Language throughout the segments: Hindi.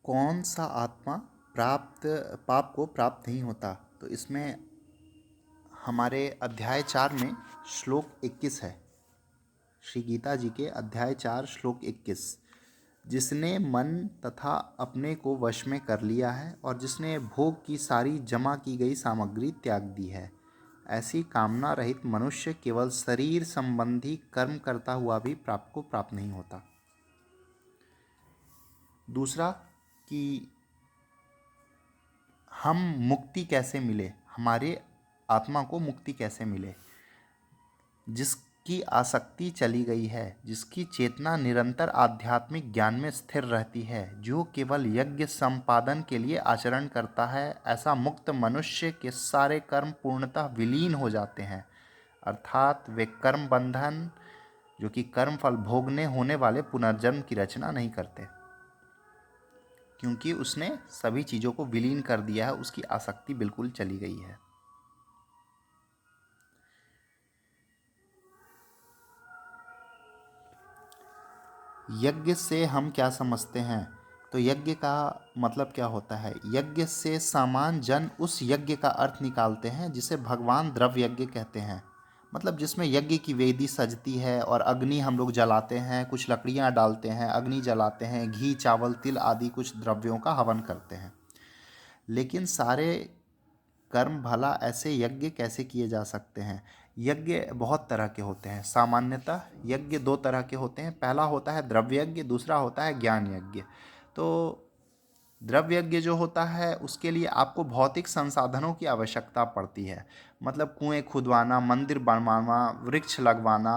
कौन सा आत्मा प्राप्त पाप को प्राप्त नहीं होता? तो इसमें हमारे अध्याय 4 में श्लोक 21 है। श्री गीता जी के अध्याय 4 श्लोक 21, जिसने मन तथा अपने को वश में कर लिया है और जिसने भोग की सारी जमा की गई सामग्री त्याग दी है, ऐसी कामना रहित मनुष्य केवल शरीर संबंधी कर्म करता हुआ भी प्राप्त को प्राप्त नहीं होता। दूसरा कि हम मुक्ति कैसे मिले, हमारे आत्मा को मुक्ति कैसे मिले। जिसकी आसक्ति चली गई है, जिसकी चेतना निरंतर आध्यात्मिक ज्ञान में स्थिर रहती है, जो केवल यज्ञ संपादन के लिए आचरण करता है, ऐसा मुक्त मनुष्य के सारे कर्म पूर्णतः विलीन हो जाते हैं। अर्थात वे कर्म बंधन, जो कि कर्म फल भोगने होने वाले पुनर्जन्म की रचना नहीं करते, क्योंकि उसने सभी चीज़ों को विलीन कर दिया है, उसकी आसक्ति बिल्कुल चली गई है। यज्ञ से हम क्या समझते हैं? तो यज्ञ का मतलब क्या होता है? यज्ञ से सामान्य जन उस यज्ञ का अर्थ निकालते हैं जिसे भगवान द्रव्य यज्ञ कहते हैं। मतलब जिसमें यज्ञ की वेदी सजती है और अग्नि हम लोग जलाते हैं, कुछ लकड़ियाँ डालते हैं, अग्नि जलाते हैं, घी चावल तिल आदि कुछ द्रव्यों का हवन करते हैं। लेकिन सारे कर्म भला ऐसे यज्ञ कैसे किए जा सकते हैं? यज्ञ बहुत तरह के होते हैं। सामान्यतः यज्ञ दो तरह के होते हैं। पहला होता है द्रव्य यज्ञ, दूसरा होता है ज्ञान यज्ञ। तो द्रव्य यज्ञ जो होता है उसके लिए आपको भौतिक संसाधनों की आवश्यकता पड़ती है। मतलब कुएं खुदवाना, मंदिर बनवाना, वृक्ष लगवाना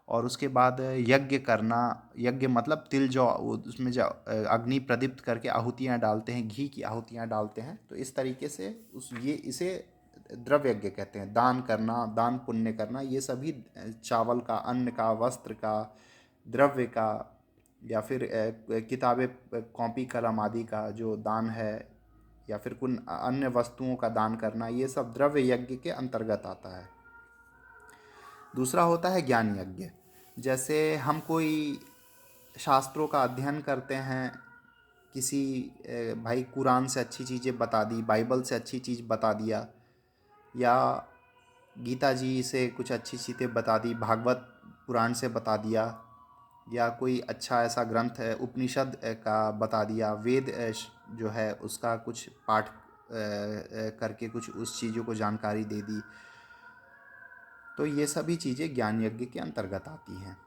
और उसके बाद यज्ञ करना। यज्ञ मतलब तिल जो उसमें जो अग्नि प्रदीप्त करके आहुतियाँ डालते हैं, घी की आहुतियाँ डालते हैं, तो इस तरीके से इसे द्रव्य यज्ञ कहते हैं। दान करना, दान पुण्य करना, ये सभी चावल का, अन्न का, वस्त्र का, द्रव्य का, या फिर किताबें, कॉपी कलम आदि का जो दान है, या फिर कुछ अन्य वस्तुओं का दान करना, ये सब द्रव्य यज्ञ के अंतर्गत आता है। दूसरा होता है ज्ञान यज्ञ। जैसे हम कोई शास्त्रों का अध्ययन करते हैं, किसी भाई कुरान से अच्छी चीज़ें बता दी, बाइबल से अच्छी चीज़ बता दिया, या गीता जी से कुछ अच्छी चीज़ें बता दी, भागवत पुराण से बता दिया, या कोई अच्छा ऐसा ग्रंथ है उपनिषद का बता दिया, वेद जो है उसका कुछ पाठ करके कुछ उस चीज़ों को जानकारी दे दी, तो ये सभी चीज़ें ज्ञान यज्ञ के अंतर्गत आती हैं।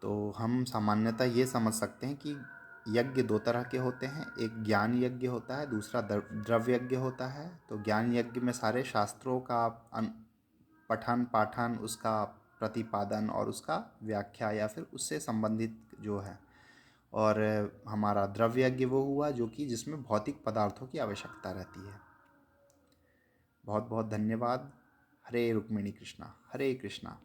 तो हम सामान्यतः ये समझ सकते हैं कि यज्ञ दो तरह के होते हैं। एक ज्ञान यज्ञ होता है, दूसरा द्रव्य यज्ञ होता है। तो ज्ञान यज्ञ में सारे शास्त्रों का पठन पाठन, उसका प्रतिपादन और उसका व्याख्या या फिर उससे संबंधित जो है। और हमारा द्रव्य यज्ञ वो हुआ जो कि जिसमें भौतिक पदार्थों की आवश्यकता रहती है। बहुत बहुत धन्यवाद। हरे रुक्मिणी कृष्णा, हरे कृष्णा।